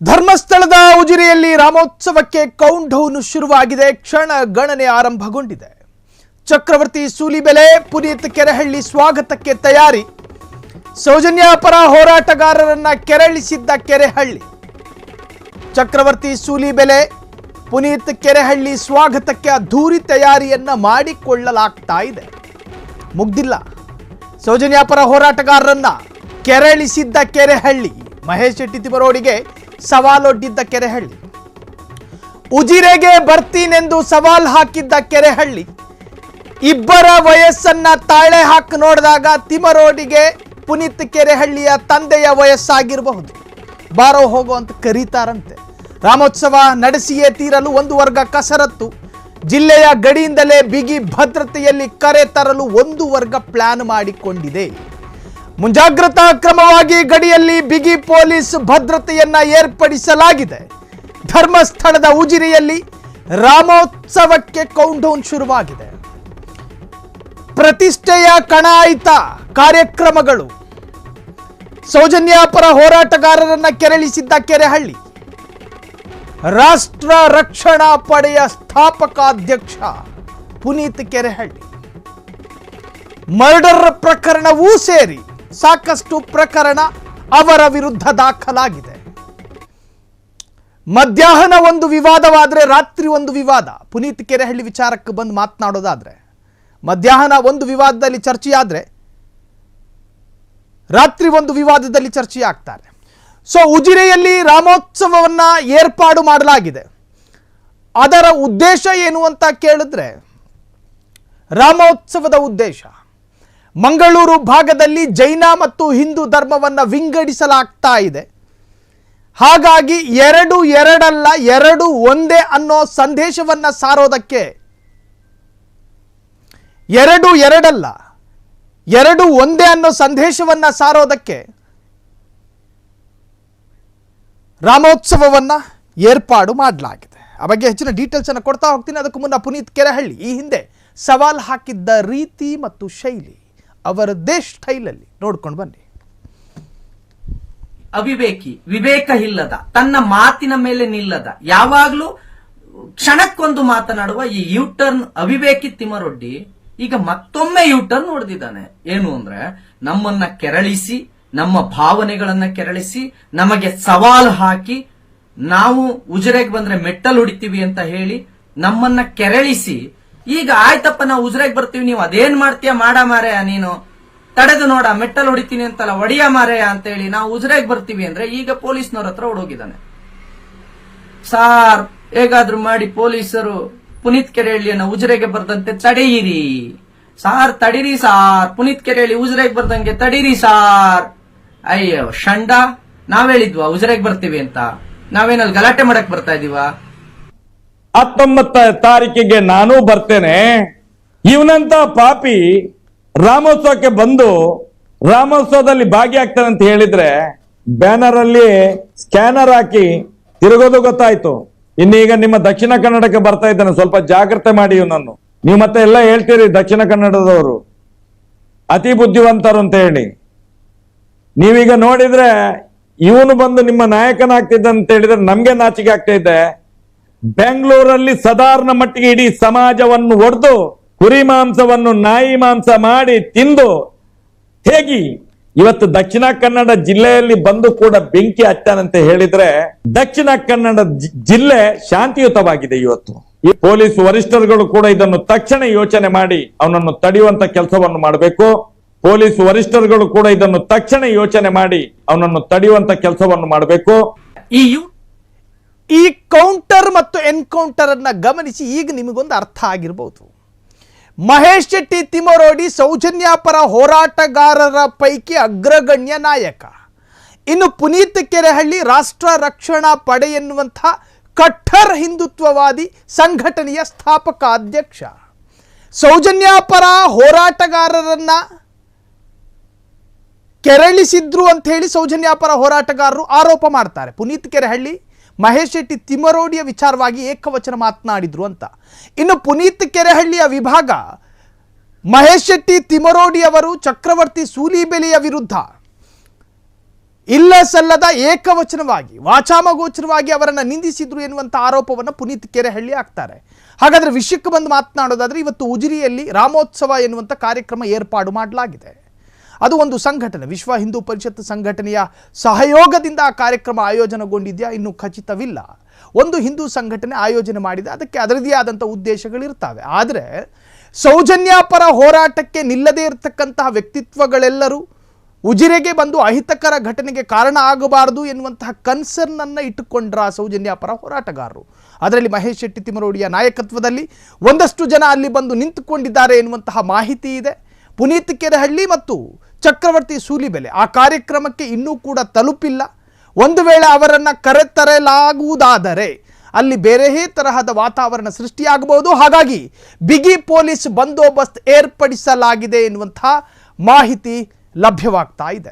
ಧರ್ಮಸ್ಥಳದ ಉಜಿರೆಯಲ್ಲಿ ರಾಮೋತ್ಸವಕ್ಕೆ count down ಶುರುವಾಗಿದೆ. ಕ್ಷಣ ಗಣನೆ ಆರಂಭಗೊಂಡಿದೆ. ಚಕ್ರವರ್ತಿ ಸೂಲಿಬೆಲೆ, ಪುನೀತ್ ಕೆರೆಹಳ್ಳಿ ಸ್ವಾಗತಕ್ಕೆ ತಯಾರಿ. ಸೌಜನ್ಯ ಪರ ಹೋರಾಟಗಾರರನ್ನ ಕೆರಳಿಸಿದ್ದ ಕೆರೆಹಳ್ಳಿ. ಚಕ್ರವರ್ತಿ ಸೂಲಿಬೆಲೆ, ಪುನೀತ್ ಕೆರೆಹಳ್ಳಿ ಸ್ವಾಗತಕ್ಕೆ ಅದ್ಧೂರಿ ತಯಾರಿಯನ್ನ ಮಾಡಿಕೊಳ್ಳಲಾಗ್ತಾ ಇದೆ. ಮುಗ್ದಿಲ್ಲ. ಸೌಜನ್ಯ ಪರ ಹೋರಾಟಗಾರರನ್ನ ಕೆರಳಿಸಿದ್ದ ಕೆರೆಹಳ್ಳಿ. ಮಹೇಶ್ ಶೆಟ್ಟಿ ತಿಮರೋಡಿಗೆ ಸವಾಲೊಡ್ಡಿದ್ದ ಕೆರೆಹಳ್ಳಿ. ಉಜಿರೆಗೆ ಬರ್ತೀನೆಂದು ಸವಾಲ್ ಹಾಕಿದ್ದ ಕೆರೆಹಳ್ಳಿ. ಇಬ್ಬರ ವಯಸ್ಸನ್ನ ತಾಳೆ ಹಾಕಿ ನೋಡಿದಾಗ ತಿಮರೋಡಿಗೆ ಪುನೀತ್ ಕೆರೆಹಳ್ಳಿಯ ತಂದೆಯ ವಯಸ್ಸಾಗಿರಬಹುದು. ಬಾರೋ ಹೋಗೋ ಅಂತ ಕರೀತಾರಂತೆ. ರಾಮೋತ್ಸವ ನಡೆಸಿಯೇ ತೀರಲು ಒಂದು ವರ್ಗ ಕಸರತ್ತು. ಜಿಲ್ಲೆಯ ಗಡಿಯಿಂದಲೇ ಬಿಗಿ ಭದ್ರತೆಯಲ್ಲಿ ಕರೆ ತರಲು ಒಂದು ವರ್ಗ ಪ್ಲಾನ್ ಮಾಡಿಕೊಂಡಿದೆ. ಮುಂಜಾಗ್ರತಾ ಕ್ರಮವಾಗಿ ಗಡಿಯಲ್ಲಿ ಬಿಗಿ ಪೊಲೀಸ್ ಭದ್ರತೆಯನ್ನ ಏರ್ಪಡಿಸಲಾಗಿದೆ. ಧರ್ಮಸ್ಥಳದ ಉಜಿರೆಯಲ್ಲಿ ರಾಮೋತ್ಸವಕ್ಕೆ ಕೌಂಟ್ ಡೌನ್ ಶುರುವಾಗಿದೆ. ಪ್ರತಿಷ್ಠೆಯ ಕಣಾಯಿತ ಕಾರ್ಯಕ್ರಮಗಳು. ಸೌಜನ್ಯ ಪರ ಹೋರಾಟಗಾರರನ್ನ ಕೆರಳಿಸಿದ್ದ ಕೆರೆಹಳ್ಳಿ. ರಾಷ್ಟ್ರ ರಕ್ಷಣಾ ಪಡೆಯ ಸ್ಥಾಪಕಾಧ್ಯಕ್ಷ ಪುನೀತ್ ಕೆರೆಹಳ್ಳಿ. ಮರ್ಡರ್ ಪ್ರಕರಣವೂ ಸೇರಿ ಸಾಕಷ್ಟು ಪ್ರಕರಣ ಅವರ ವಿರುದ್ಧ ದಾಖಲಾಗಿದೆ. ಮಧ್ಯಾಹ್ನ ಒಂದು ವಿವಾದವಾದರೆ ರಾತ್ರಿ ಒಂದು ವಿವಾದ. ಪುನೀತ್ ಕೆರೆಹಳ್ಳಿ ವಿಚಾರಕ್ಕೆ ಬಂದು ಮಾತನಾಡೋದಾದ್ರೆ ಮಧ್ಯಾಹ್ನ ಒಂದು ವಿವಾದದಲ್ಲಿ ಚರ್ಚೆಯಾದರೆ ರಾತ್ರಿ ಒಂದು ವಿವಾದದಲ್ಲಿ ಚರ್ಚೆಯಾಗ್ತಾರೆ. ಸೊ ಉಜಿರೆಯಲ್ಲಿ ರಾಮೋತ್ಸವವನ್ನ ಏರ್ಪಾಡು ಮಾಡಲಾಗಿದೆ. ಅದರ ಉದ್ದೇಶ ಏನು ಅಂತ ಕೇಳಿದ್ರೆ, ರಾಮೋತ್ಸವದ ಉದ್ದೇಶ ಮಂಗಳೂರು ಭಾಗದಲ್ಲಿ ಜೈನ ಮತ್ತು ಹಿಂದೂ ಧರ್ಮವನ್ನು ವಿಂಗಡಿಸಲಾಗ್ತಾ ಇದೆ. ಹಾಗಾಗಿ ಎರಡಲ್ಲ ಎರಡು ಒಂದೇ ಅನ್ನೋ ಸಂದೇಶವನ್ನ ಸಾರೋದಕ್ಕೆ, ಎರಡಲ್ಲ ಎರಡು ಒಂದೇ ಅನ್ನೋ ಸಂದೇಶವನ್ನ ಸಾರೋದಕ್ಕೆ ರಾಮೋತ್ಸವವನ್ನ ಏರ್ಪಾಡು ಮಾಡಲಾಗಿದೆ. ಆ ಬಗ್ಗೆ ಹೆಚ್ಚಿನ ಡೀಟೇಲ್ಸ್ ಅನ್ನು ಕೊಡ್ತಾ ಹೋಗ್ತೀನಿ. ಅದಕ್ಕೂ ಮುನ್ನ ಪುನೀತ್ ಕೆರೆಹಳ್ಳಿ ಈ ಹಿಂದೆ ಸವಾಲ್ ಹಾಕಿದ್ದ ರೀತಿ ಮತ್ತು ಶೈಲಿ ಅವರದ್ದೇ ಸ್ಟೈಲಲ್ಲಿ ನೋಡ್ಕೊಂಡು ಬನ್ನಿ. ಅವಿವೇಕಿ, ವಿವೇಕ ಇಲ್ಲದ, ತನ್ನ ಮಾತಿನ ಮೇಲೆ ನಿಲ್ಲದ, ಯಾವಾಗ್ಲೂ ಕ್ಷಣಕ್ಕೊಂದು ಮಾತನಾಡುವ ಈ ಯೂಟರ್ನ್ ಅವಿವೇಕಿ ತಿಮರೊಡ್ಡಿ ಈಗ ಮತ್ತೊಮ್ಮೆ ಯೂಟರ್ನ್ ಹೊಡೆದಿದ್ದಾನೆ. ಏನು ಅಂದ್ರೆ, ನಮ್ಮನ್ನ ಕೆರಳಿಸಿ, ನಮ್ಮ ಭಾವನೆಗಳನ್ನ ಕೆರಳಿಸಿ, ನಮಗೆ ಸವಾಲು ಹಾಕಿ, ನಾವು ಉಜಿರೆಗೆ ಬಂದ್ರೆ ಮೆಟ್ಟಲ್ ಹೊಡಿತೀವಿ ಅಂತ ಹೇಳಿ ನಮ್ಮನ್ನ ಕೆರಳಿಸಿ, ಈಗ ಆಯ್ತಪ್ಪ ನಾವು ಉಜಿರೆಗೆ ಬರ್ತೀವಿ, ನೀವು ಅದೇನ್ ಮಾಡ್ತೀಯ ಮಾಡ ಮಾರೆಯ, ನೀನು ತಡೆದು ನೋಡ, ಮೆಟ್ಟಲ್ ಹೊಡಿತೀನಿ ಅಂತಲ್ಲ ಒಡಿಯ ಮಾರೆಯ ಅಂತ ಹೇಳಿ ನಾವು ಉಜಿರೆಗೆ ಬರ್ತೀವಿ ಅಂದ್ರೆ ಈಗ ಪೊಲೀಸ್ನವ್ರ ಹತ್ರ ಓಡೋಗಿದ್ದಾನೆ. ಸಾರ್, ಹೇಗಾದ್ರೂ ಮಾಡಿ ಪೊಲೀಸರು ಪುನೀತ್ ಕೆರೆಹಳ್ಳಿಯನ್ನ ಉಜಿರೆಗೆ ಬರ್ದಂತೆ ತಡೆಯಿರಿ ಸಾರ್, ತಡೀರಿ ಸಾರ್, ಪುನೀತ್ ಕೆರೆಹಳ್ಳಿ ಉಜಿರೆಗೆ ಬರ್ದಂಗೆ ತಡೀರಿ ಸಾರ್. ಅಯ್ಯೋ ಶಂಡ, ನಾವ್ ಹೇಳಿದ್ವಾ ಉಜಿರೆಗೆ ಬರ್ತೀವಿ ಅಂತ? ನಾವೇನಲ್ಲಿ ಗಲಾಟೆ ಮಾಡಕ್ ಬರ್ತಾ ಇದೀವ? 19 ತಾರೀಕಿಗೆ ನಾನೂ ಬರ್ತೇನೆ. ಇವನಂತ ಪಾಪಿ ರಾಮೋತ್ಸವಕ್ಕೆ ಬಂದು ರಾಮೋತ್ಸವದಲ್ಲಿ ಭಾಗಿಯಾಗ್ತಾನೆ ಅಂತ ಹೇಳಿದ್ರೆ ಬ್ಯಾನರ್ ಅಲ್ಲಿ ಸ್ಕ್ಯಾನರ್ ಹಾಕಿ ತಿರುಗೋದು ಗೊತ್ತಾಯ್ತು. ಇನ್ನೀಗ ನಿಮ್ಮ ದಕ್ಷಿಣ ಕನ್ನಡಕ್ಕೆ ಬರ್ತಾ ಇದ್ದಾನೆ, ಸ್ವಲ್ಪ ಜಾಗ್ರತೆ ಮಾಡಿ ಇವನನ್ನು. ನೀವು ಮತ್ತೆ ಎಲ್ಲ ಹೇಳ್ತೀರಿ ದಕ್ಷಿಣ ಕನ್ನಡದವರು ಅತಿ ಬುದ್ಧಿವಂತರು ಅಂತ ಹೇಳಿ. ನೀವೀಗ ನೋಡಿದ್ರೆ ಇವನು ಬಂದು ನಿಮ್ಮ ನಾಯಕನಾಗ್ತಿದ್ದ ಅಂತ ಹೇಳಿದ್ರೆ ನಮ್ಗೆ ನಾಚಿಕೆ ಆಗ್ತಾ ಇದೆ. ಬೆಂಗಳೂರಲ್ಲಿ ಸಾಧಾರಣ ಮಟ್ಟಿಗೆ ಇಡೀ ಸಮಾಜವನ್ನು ಒಡೆದು ಕುರಿ ಮಾಂಸವನ್ನು ನಾಯಿ ಮಾಂಸ ಮಾಡಿ ತಿಂದು ಹೇಗಿ ಇವತ್ತು ದಕ್ಷಿಣ ಕನ್ನಡ ಜಿಲ್ಲೆಯಲ್ಲಿ ಬಂದು ಕೂಡ ಬೆಂಕಿ ಹಚ್ಚಾನಂತ ಹೇಳಿದ್ರೆ ದಕ್ಷಿಣ ಕನ್ನಡ ಜಿಲ್ಲೆ ಶಾಂತಿಯುತವಾಗಿದೆ. ಇವತ್ತು ಈ ಪೊಲೀಸ್ ವರಿಷ್ಠರುಗಳು ಕೂಡ ಇದನ್ನು ತಕ್ಷಣ ಯೋಚನೆ ಮಾಡಿ ಅವನನ್ನು ತಡೆಯುವಂತ ಕೆಲಸವನ್ನು ಮಾಡಬೇಕು. ಪೊಲೀಸ್ ವರಿಷ್ಠರುಗಳು ಕೂಡ ಇದನ್ನು ತಕ್ಷಣ ಯೋಚನೆ ಮಾಡಿ ಅವನನ್ನು ತಡೆಯುವಂತ ಕೆಲಸವನ್ನು ಮಾಡಬೇಕು. ಈ ಕೌಂಟರ್ ಮತ್ತು ಎನ್ಕೌಂಟರ್ ಅನ್ನ ಗಮನಿಸಿ ಈಗ ನಿಮಗೊಂದು ಅರ್ಥ ಆಗಿರಬಹುದು. ಮಹೇಶ್ ಶೆಟ್ಟಿ ತಿಮರೋಡಿ ಸೌಜನ್ಯ ಪರ ಹೋರಾಟಗಾರರ ಪೈಕಿ ಅಗ್ರಗಣ್ಯ ನಾಯಕ. ಇನ್ನು ಪುನೀತ್ ಕೆರೆಹಳ್ಳಿ ರಾಷ್ಟ್ರ ರಕ್ಷಣಾ ಪಡೆ ಎನ್ನುವಂಥ ಕಟ್ಟರ್ ಹಿಂದುತ್ವವಾದಿ ಸಂಘಟನೆಯ ಸ್ಥಾಪಕ ಅಧ್ಯಕ್ಷ. ಸೌಜನ್ಯ ಪರ ಹೋರಾಟಗಾರರನ್ನ ಕೆರಳಿಸಿದ್ರು ಅಂತ ಹೇಳಿ ಸೌಜನ್ಯ ಪರ ಹೋರಾಟಗಾರರು ಆರೋಪ ಮಾಡ್ತಾರೆ. ಪುನೀತ್ ಕೆರೆಹಳ್ಳಿ ಮಹೇಶ್ ಶೆಟ್ಟಿ ತಿಮರೋಡಿಯ ವಿಚಾರವಾಗಿ ಏಕವಚನ ಮಾತನಾಡಿದ್ರು ಅಂತ. ಇನ್ನು ಪುನೀತ್ ಕೆರೆಹಳ್ಳಿಯ ವಿಭಾಗ ಮಹೇಶ್ ಶೆಟ್ಟಿ ತಿಮರೋಡಿ ಅವರು ಚಕ್ರವರ್ತಿ ಸೂಲಿಬೆಲೆಯ ವಿರುದ್ಧ ಇಲ್ಲ ಸಲ್ಲದ ಏಕವಚನವಾಗಿ ವಾಚಾಮಗೋಚರವಾಗಿ ಅವರನ್ನು ನಿಂದಿಸಿದ್ರು ಎನ್ನುವಂಥ ಆರೋಪವನ್ನು ಪುನೀತ್ ಕೆರೆಹಳ್ಳಿ ಹಾಕ್ತಾರೆ. ಹಾಗಾದರೆ ವಿಷಯಕ್ಕೆ ಬಂದು ಮಾತನಾಡೋದಾದರೆ, ಇವತ್ತು ಉಜಿರಿಯಲ್ಲಿ ರಾಮೋತ್ಸವ ಎನ್ನುವಂಥ ಕಾರ್ಯಕ್ರಮ ಏರ್ಪಾಡು ಮಾಡಲಾಗಿದೆ. ಅದು ಒಂದು ಸಂಘಟನೆ, ವಿಶ್ವ ಹಿಂದೂ ಪರಿಷತ್ ಸಂಘಟನೆಯ ಸಹಯೋಗದಿಂದ ಆ ಕಾರ್ಯಕ್ರಮ ಆಯೋಜನೆಗೊಂಡಿದೆಯಾ ಇನ್ನೂ ಖಚಿತವಿಲ್ಲ. ಒಂದು ಹಿಂದೂ ಸಂಘಟನೆ ಆಯೋಜನೆ ಮಾಡಿದೆ, ಅದಕ್ಕೆ ಅದರದೇ ಆದಂಥ ಉದ್ದೇಶಗಳಿರ್ತವೆ. ಆದರೆ ಸೌಜನ್ಯಾಪರ ಹೋರಾಟಕ್ಕೆ ನಿಲ್ಲದೇ ಇರತಕ್ಕಂತಹ ವ್ಯಕ್ತಿತ್ವಗಳೆಲ್ಲರೂ ಉಜಿರೆಗೆ ಬಂದು ಅಹಿತಕರ ಘಟನೆಗೆ ಕಾರಣ ಆಗಬಾರದು ಎನ್ನುವಂತಹ ಕನ್ಸರ್ನನ್ನು ಇಟ್ಟುಕೊಂಡ್ರ ಸೌಜನ್ಯಾಪರ ಹೋರಾಟಗಾರರು. ಅದರಲ್ಲಿ ಮಹೇಶ್ ಶೆಟ್ಟಿ ತಿಮರೋಡಿಯ ನಾಯಕತ್ವದಲ್ಲಿ ಒಂದಷ್ಟು ಜನ ಅಲ್ಲಿ ಬಂದು ನಿಂತುಕೊಂಡಿದ್ದಾರೆ ಎನ್ನುವಂತಹ ಮಾಹಿತಿ ಇದೆ. ಪುನೀತ್ ಕೆರೆಹಳ್ಳಿ ಮತ್ತು ಚಕ್ರವರ್ತಿ ಸೂಲಿಬೆಲೆ ಆ ಕಾರ್ಯಕ್ರಮಕ್ಕೆ ಇನ್ನೂ ಕೂಡ ತಲುಪಿಲ್ಲ. ಒಂದು ವೇಳೆ ಅವರನ್ನು ಕರೆತರಲಾಗುವುದಾದರೆ ಅಲ್ಲಿ ಬೇರೆಯೇ ತರಹದ ವಾತಾವರಣ ಸೃಷ್ಟಿಯಾಗಬಹುದು. ಹಾಗಾಗಿ ಬಿಗಿ ಪೊಲೀಸ್ ಬಂದೋಬಸ್ತ್ ಏರ್ಪಡಿಸಲಾಗಿದೆ ಎನ್ನುವಂತಹ ಮಾಹಿತಿ ಲಭ್ಯವಾಗ್ತಾ ಇದೆ.